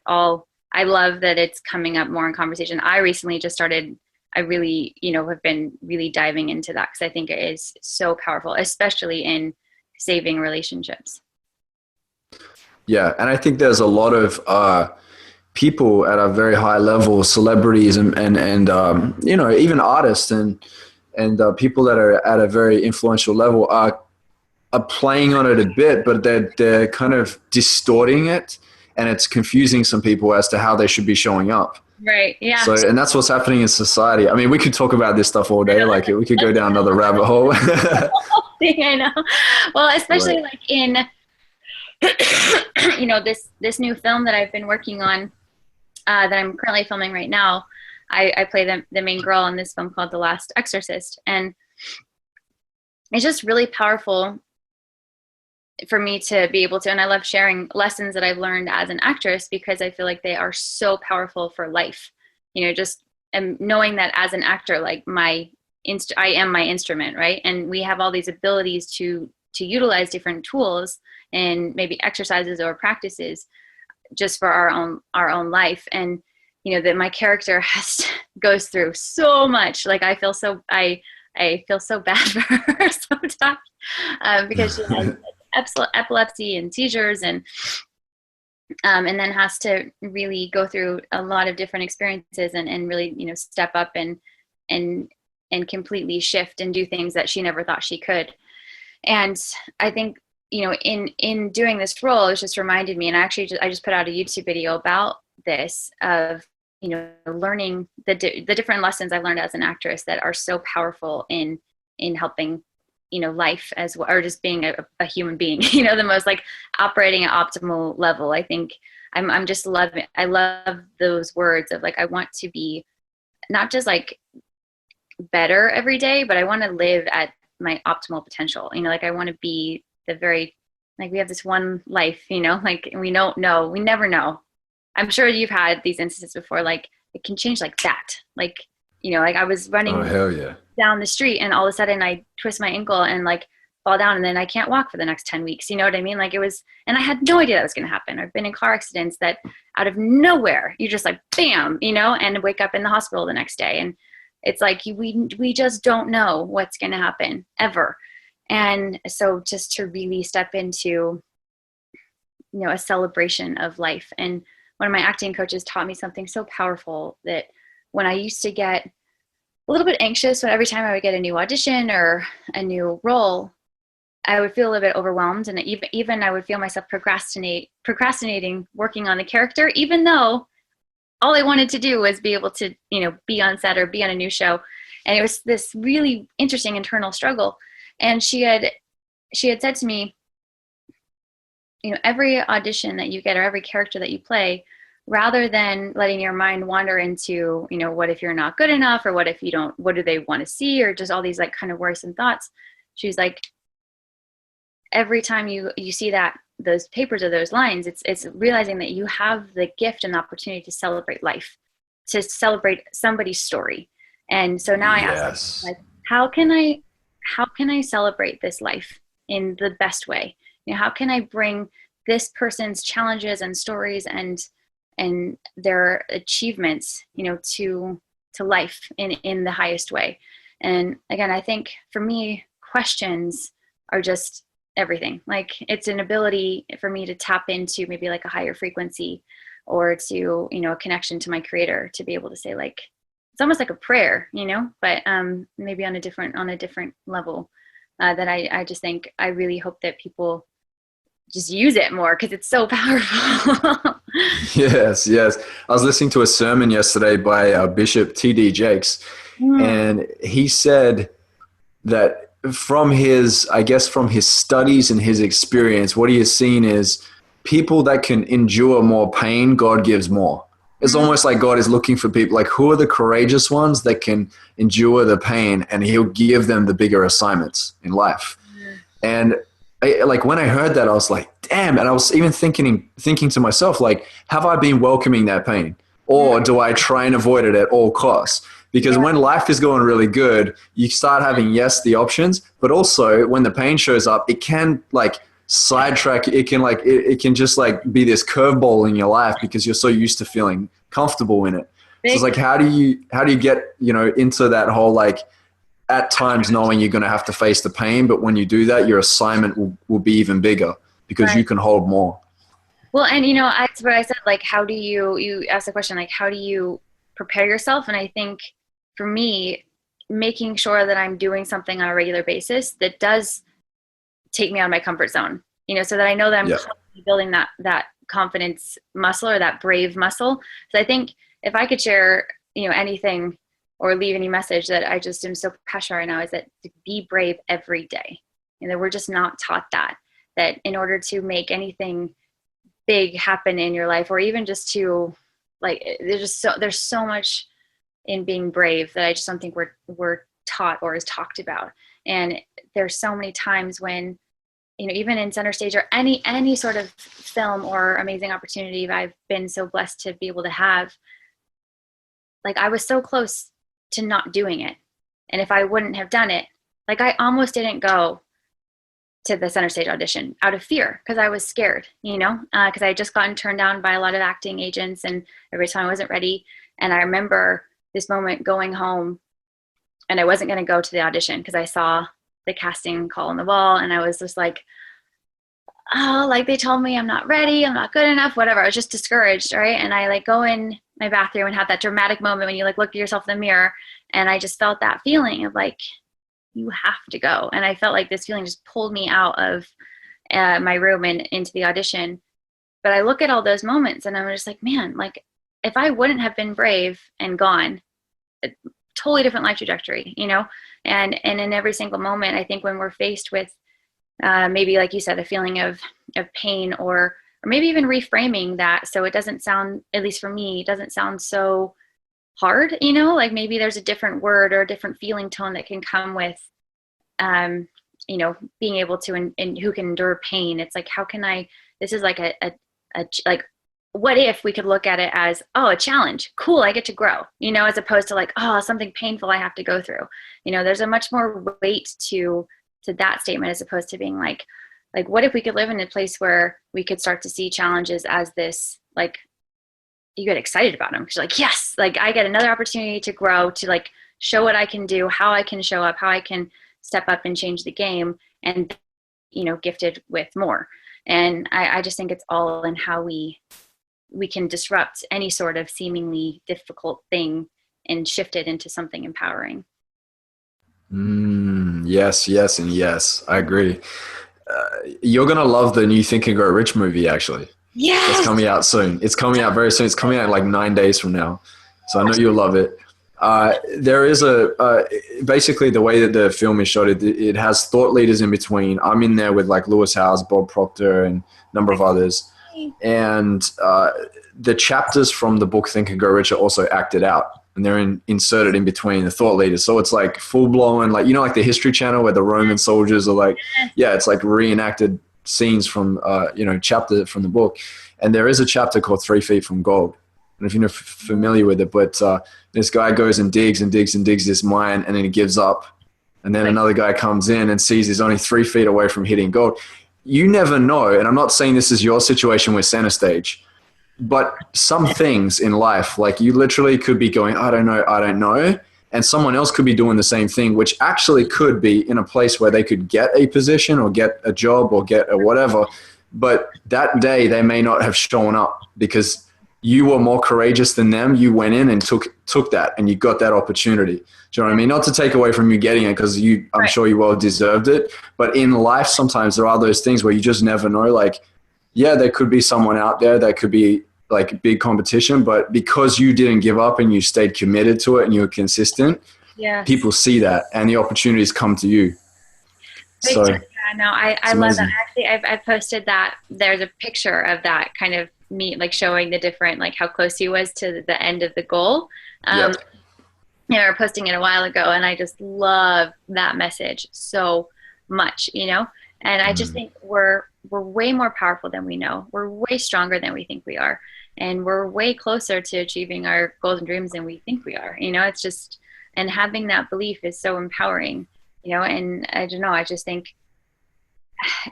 I love that it's coming up more in conversation. I recently just started, I really, have been really diving into that because I think it is so powerful, especially in saving relationships.
Yeah. And I think there's a lot of people at a very high level, celebrities and even artists and people that are at a very influential level are playing on it a bit, but they're kind of distorting it, and it's confusing some people as to how they should be showing up.
Right. Yeah.
So, and that's what's happening in society. I mean, we could talk about this stuff all day. Like, we could go down another rabbit hole.
I know. Well, especially
right.
like in, this new film that I've been working on, that I'm currently filming right now. I play the main girl in this film called The Last Exorcist. And it's just really powerful for me to be able to, and I love sharing lessons that I've learned as an actress because I feel like they are so powerful for life. Just knowing that as an actor, like I am my instrument, right? And we have all these abilities to utilize different tools and maybe exercises or practices just for our own life. And that my character goes through so much. Like I feel so bad for her sometimes because she has epilepsy and seizures and then has to really go through a lot of different experiences and really step up and completely shift and do things that she never thought she could. And I think in doing this role, it just reminded me, and I just put out a YouTube video about this of learning the different lessons I've learned as an actress that are so powerful in helping life as well, or just being a human being, the most like operating at optimal level. I think I love those words of like, I want to be not just like better every day, but I want to live at my optimal potential. Like I want to be the very, like we have this one life, like we never know. I'm sure you've had these instances before, like it can change like that. Like, like I was running down the street and all of a sudden I twist my ankle and like fall down and then I can't walk for the next 10 weeks. You know what I mean? Like it was, and I had no idea that was going to happen. I've been in car accidents that out of nowhere, you just like, bam, and wake up in the hospital the next day. And it's like, we just don't know what's going to happen ever. And so just to really step into, a celebration of life. And one of my acting coaches taught me something so powerful that when I used to get a little bit anxious, when every time I would get a new audition or a new role, I would feel a little bit overwhelmed. And even I would feel myself procrastinating working on the character, even though all I wanted to do was be able to, be on set or be on a new show. And it was this really interesting internal struggle. And she had said to me, every audition that you get or every character that you play, rather than letting your mind wander into, what if you're not good enough, or what if you don't, what do they want to see, or just all these like kind of worrisome thoughts. She was like, every time you see those papers or those lines, it's realizing that you have the gift and the opportunity to celebrate life, to celebrate somebody's story. And so now I ask, like, how can I celebrate this life in the best way? How can I bring this person's challenges and stories and their achievements, to life in the highest way? And again, I think for me, questions are just everything. Like, it's an ability for me to tap into maybe like a higher frequency, or to, a connection to my creator, to be able to say, like, it's almost like a prayer, but maybe on a different level, that I just think, I really hope that people just use it more, because it's so powerful.
Yes. I was listening to a sermon yesterday by Bishop T.D. Jakes, and he said that from his studies and his experience, what he has seen is people that can endure more pain, God gives more. It's almost like God is looking for people, like, who are the courageous ones that can endure the pain, and he'll give them the bigger assignments in life. And when I heard that, I was like, damn. And I was even thinking to myself, like, have I been welcoming that pain, or do I try and avoid it at all costs? Because when life is going really good, you start having, the options, but also when the pain shows up, it can like sidetrack. It can like, it can just like be this curveball in your life, because you're so used to feeling comfortable in it. So it's like, how do you get, into that whole, like, at times knowing you're going to have to face the pain, but when you do that, your assignment will be even bigger, because you can hold more.
Well, and that's what I said, like, how do you asked the question, like, how do you prepare yourself? And I think for me, making sure that I'm doing something on a regular basis that does take me out of my comfort zone, so that I know that I'm constantly building that confidence muscle, or that brave muscle. So I think if I could share, anything or leave any message that I just am so passionate right now, is that to be brave every day. That we're just not taught that in order to make anything big happen in your life, or even just to, like, there's so much in being brave that I just don't think we're taught or is talked about. And there's so many times when, even in center stage or any sort of film or amazing opportunity I've been so blessed to be able to have, like, I was so close to not doing it. And if I wouldn't have done it, like, I almost didn't go to the center stage audition out of fear, because I was scared, because I had just gotten turned down by a lot of acting agents, and every time I wasn't ready. And I remember this moment going home, and I wasn't going to go to the audition because I saw the casting call on the wall, and I was just like, oh, like, they told me I'm not ready, I'm not good enough, whatever. I was just discouraged, right? And I like go in my bathroom and have that dramatic moment when you like look at yourself in the mirror, and I just felt that feeling of like, you have to go. And I felt like this feeling just pulled me out of my room and into the audition. But I look at all those moments, and I'm just like, man, like, if I wouldn't have been brave and gone, a totally different life trajectory, and in every single moment, I think when we're faced with maybe, like you said, a feeling of pain, or maybe even reframing that, so it doesn't sound, at least for me, it doesn't sound so hard, like maybe there's a different word or a different feeling tone that can come with, being able to, and who can endure pain. It's like, how can I, this is like a like, what if we could look at it as, oh, a challenge, cool, I get to grow, as opposed to like, oh, something painful I have to go through. There's a much more weight to that statement, as opposed to being like, what if we could live in a place where we could start to see challenges as this, like, you get excited about them because you're like, yes, like, I get another opportunity to grow, to like show what I can do, how I can show up, how I can step up and change the game, and, gifted with more. And I just think it's all in how we can disrupt any sort of seemingly difficult thing and shift it into something empowering.
Yes, and yes. I agree. You're going to love the new Think and Grow Rich movie, actually.
Yes.
It's coming out soon. It's coming out very soon. It's coming out in like 9 days from now. So I know you'll love it. There is basically the way that the film is shot, it has thought leaders in between. I'm in there with like Lewis Howes, Bob Proctor, and a number of others. And the chapters from the book Think and Grow Rich are also acted out. And they're inserted in between the thought leaders. So it's like full blown, like, you know, like the History Channel where the Roman soldiers are like, yeah, it's like reenacted scenes from, chapter from the book. And there is a chapter called 3 Feet from Gold. And if you're not familiar with it, but this guy goes and digs this mine, and then he gives up. And then another guy comes in and sees he's only 3 feet away from hitting gold. You never know. And I'm not saying this is your situation with Center Stage, but some things in life, like you literally could be going, I don't know. And someone else could be doing the same thing, which actually could be in a place where they could get a position or get a job or get a whatever. But that day they may not have shown up because you were more courageous than them. You went in and took that, and you got that opportunity. Do you know what I mean? Not to take away from you getting it, because I'm sure you well deserved it. But in life, sometimes there are those things where you just never know. Like, yeah, there could be someone out there that could be like big competition, but because you didn't give up and you stayed committed to it and you were consistent, people see that and the opportunities come to you. So
yeah, no, I love that. Actually, I've posted that. There's a picture of that kind of me, like showing the different, like how close he was to the end of the goal. We were posting it a while ago, and I just love that message so much, and I just think we're way more powerful than we know. We're way stronger than we think we are. And we're way closer to achieving our goals and dreams than we think we are. It's just, and having that belief is so empowering, and I don't know, I just think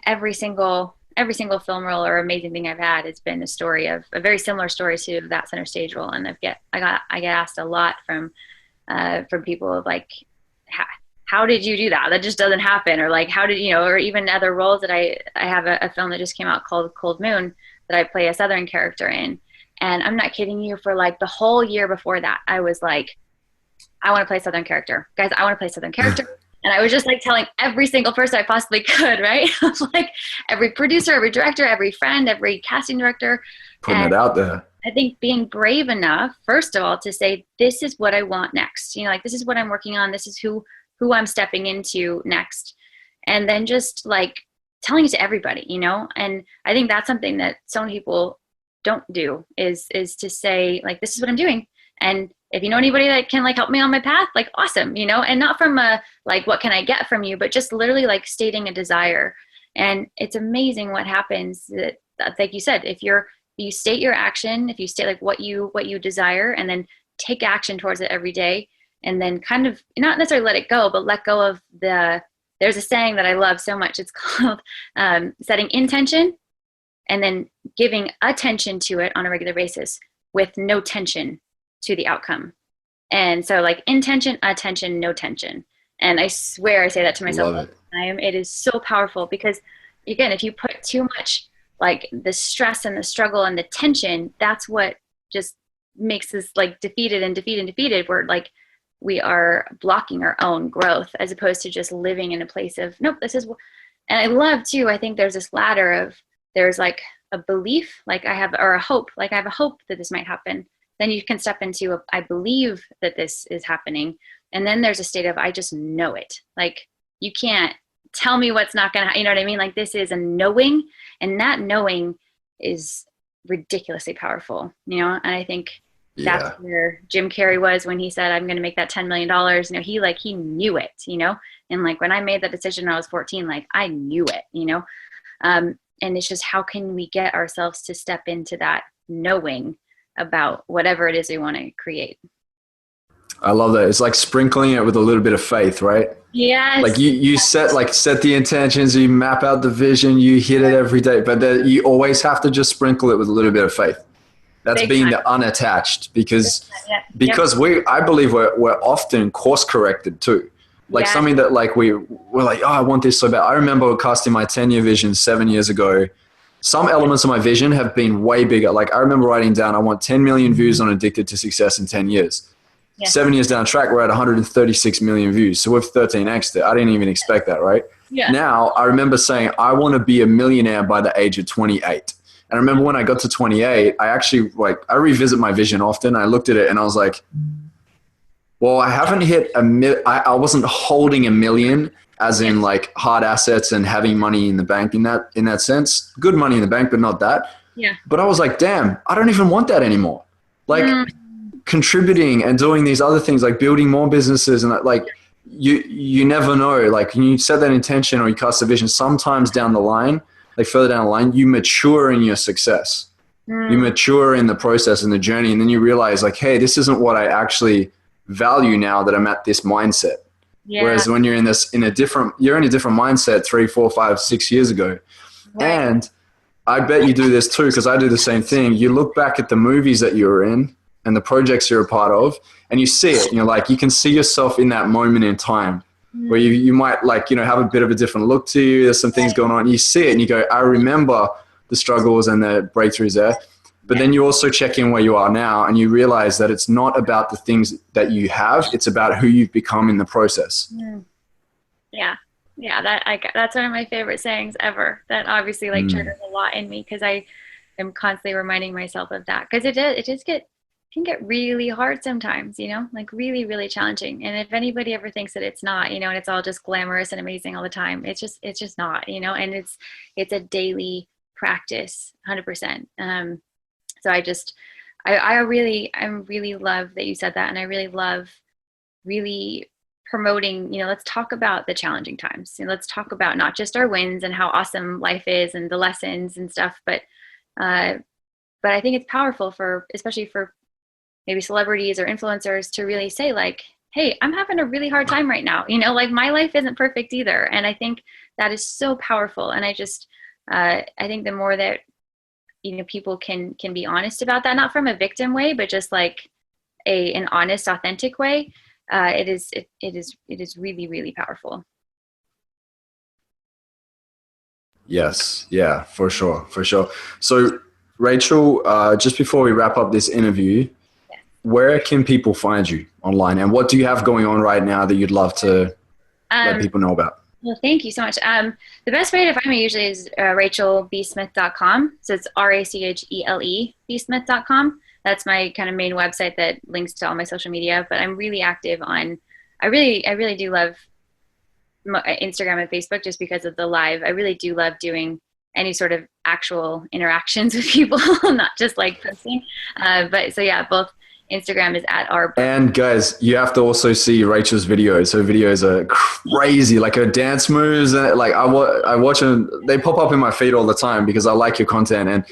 every single film role or amazing thing I've had has been a very similar story to that Center Stage role. And I get asked a lot from people of like, how did you do that? That just doesn't happen. Or like, how did, or even other roles that I have a film that just came out called Cold Moon that I play a Southern character in. And I'm not kidding you, for like the whole year before that, I was like, I want to play a Southern character. Guys, I want to play a Southern character. And I was just like telling every single person I possibly could, right? Like every producer, every director, every friend, every casting director.
Putting it out there.
I think being brave enough, first of all, to say, this is what I want next. Like this is what I'm working on. This is who I'm stepping into next. And then just like telling it to everybody, and I think that's something that so many people don't do is to say like, this is what I'm doing. And if you know anybody that can like help me on my path, like awesome, and not from a, like, what can I get from you, but just literally like stating a desire. And it's amazing what happens that like you said, if you state your action, if you state like what you desire, and then take action towards it every day, and then kind of not necessarily let it go, but let go of there's a saying that I love so much. It's called setting intention and then giving attention to it on a regular basis with no tension to the outcome. And so like intention, attention, no tension. And I swear I say that to myself all the time. It is so powerful because, again, if you put too much like the stress and the struggle and the tension, that's what just makes us like defeated. We're like, we are blocking our own growth as opposed to just living in a place of, nope, this is, and I love too, I think there's this ladder of, there's like a belief, like I have, or a hope, like I have a hope that this might happen. Then you can step into I believe that this is happening. And then there's a state of, I just know it. Like you can't tell me what's not going to, you know what I mean? Like this is a knowing, and that knowing is ridiculously powerful, and I think that's where Jim Carrey was when he said, I'm going to make that $10 million. He knew it, and like when I made that decision when I was 14, like I knew it, and it's just, how can we get ourselves to step into that knowing about whatever it is we want to create?
I love that. It's like sprinkling it with a little bit of faith, right?
Yes.
Like you set the intentions, you map out the vision, you hit it every day, but you always have to just sprinkle it with a little bit of faith. That's being the unattached, because I believe we're often course corrected too. Like something that like we're like, oh, I want this so bad. I remember casting my 10-year vision 7 years ago. Some elements of my vision have been way bigger. Like I remember writing down, I want 10 million views on Addicted to Success in 10 years. 7 years down the track, we're at 136 million views. So we've 13x'd it. I didn't even expect that, right? Yeah. Now I remember saying, I want to be a millionaire by the age of 28. And I remember when I got to 28, I actually I revisit my vision often. I looked at it and I was like, well, I haven't hit I wasn't holding $1 million as in like hard assets and having money in the bank in that sense. Good money in the bank, but not that.
Yeah.
But I was like, damn, I don't even want that anymore. Like contributing and doing these other things, like building more businesses, and like you never know. Like when you set that intention or you cast a vision, sometimes down the line, like further down the line, you mature in your success. You mature in the process and the journey, and then you realize like, hey, this isn't what I actually value now that I'm at this mindset. Yeah. Whereas when you're in a different mindset 3, 4, 5, 6 years ago. Right. And I bet you do this too, because I do the same thing. You look back at the movies that you were in and the projects you're a part of, and you see it, and you're like, you can see yourself in that moment in time where you might like, have a bit of a different look to you. There's some things going on. You see it and you go, I remember the struggles and the breakthroughs there. But then you also check in where you are now and you realize that it's not about the things that you have. It's about who you've become in the process.
Yeah. Yeah. That's one of my favorite sayings ever. That obviously triggers a lot in me, because I am constantly reminding myself of that. Because it can get really hard sometimes, like really, really challenging. And if anybody ever thinks that it's not, and it's all just glamorous and amazing all the time, it's just not, and it's a daily practice, 100%. So I really love that you said that. And I really love promoting, let's talk about the challenging times. Let's talk about not just our wins and how awesome life is and the lessons and stuff, but I think it's powerful especially for maybe celebrities or influencers to really say like, hey, I'm having a really hard time right now. Like my life isn't perfect either. And I think that is so powerful. And I think the more that, people can be honest about that, not from a victim way, but just like an honest, authentic way. It is really, really powerful.
Yes. Yeah, for sure. For sure. So Rachel, just before we wrap up this interview, where can people find you online, and what do you have going on right now that you'd love to let people know about?
Well, thank you so much. The best way to find me usually is rachelebsmith.com. So it's RACHELE bsmith.com. That's my kind of main website that links to all my social media, but I'm really active on, I really do love Instagram and Facebook just because of the live. I really do love doing any sort of actual interactions with people, not just like posting. But so yeah, both Instagram is at our.
And guys, you have to also see Rachel's videos. Her videos are crazy, like her dance moves. And like I watch them, they pop up in my feed all the time because I like your content, and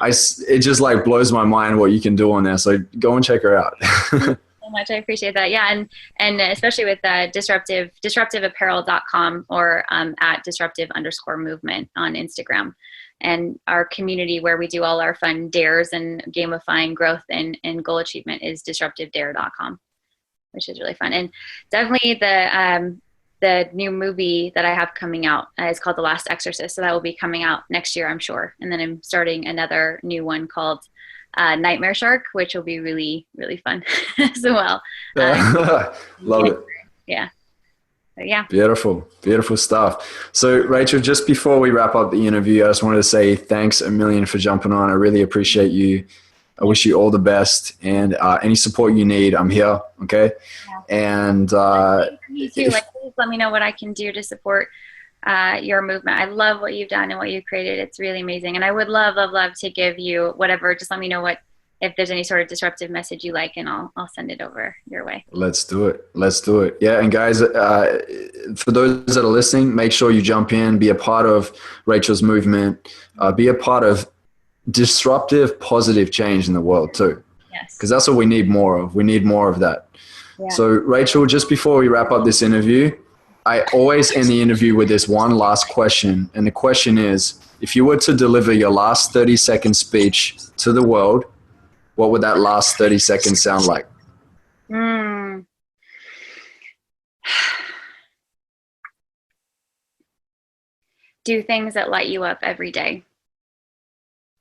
it just like blows my mind what you can do on there. So go and check her out.
So much. I appreciate that. Yeah. And especially with disruptiveapparel.com or at disruptive_movement on Instagram. And our community where we do all our fun dares and gamifying growth and goal achievement is disruptivedare.com, which is really fun. And definitely the new movie that I have coming out is called The Last Exorcist. So that will be coming out next year, I'm sure. And then I'm starting another new one called Nightmare Shark, which will be really, really fun as well.
Love it.
Yeah. But yeah.
Beautiful stuff. So Rachel, just before we wrap up the interview, I just wanted to say thanks a million for jumping on. I really appreciate you. I wish you all the best, and any support you need, I'm here. Okay. Yeah. And
me too. Please let me know what I can do to support your movement. I love what you've done and what you've created. It's really amazing. And I would love to give you whatever. Just let me know if there's any sort of disruptive message you like, and I'll send it over your way.
Let's do it. Yeah. And guys, for those that are listening, make sure you jump in, be a part of Rachel's movement, be a part of disruptive, positive change in the world too.
Yes.
Because that's what we need more of. We need more of that. Yeah. So Rachel, just before we wrap up this interview, I always end the interview with this one last question. And the question is, if you were to deliver your last 30-second speech to the world, what would that last 30 seconds sound like?
Do things that light you up every day.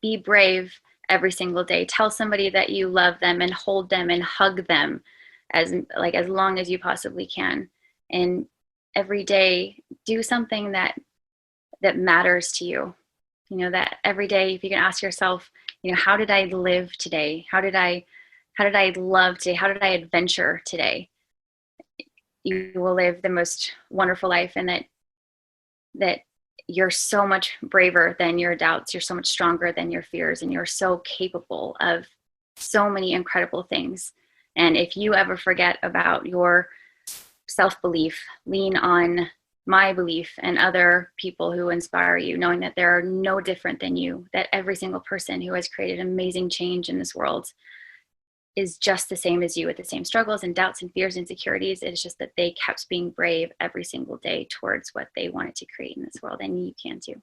Be brave every single day. Tell somebody that you love them and hold them and hug them as long as you possibly can. And every day, do something that matters to you. You know, that every day, if you can ask yourself, you know, how did I live today? How did I love today? How did I adventure today? You will live the most wonderful life, and that you're so much braver than your doubts. You're so much stronger than your fears, and you're so capable of so many incredible things. And if you ever forget about your self-belief, lean on my belief and other people who inspire you, knowing that there are no different than you, that every single person who has created amazing change in this world is just the same as you, with the same struggles and doubts and fears and insecurities. It's just that they kept being brave every single day towards what they wanted to create in this world, and you can too.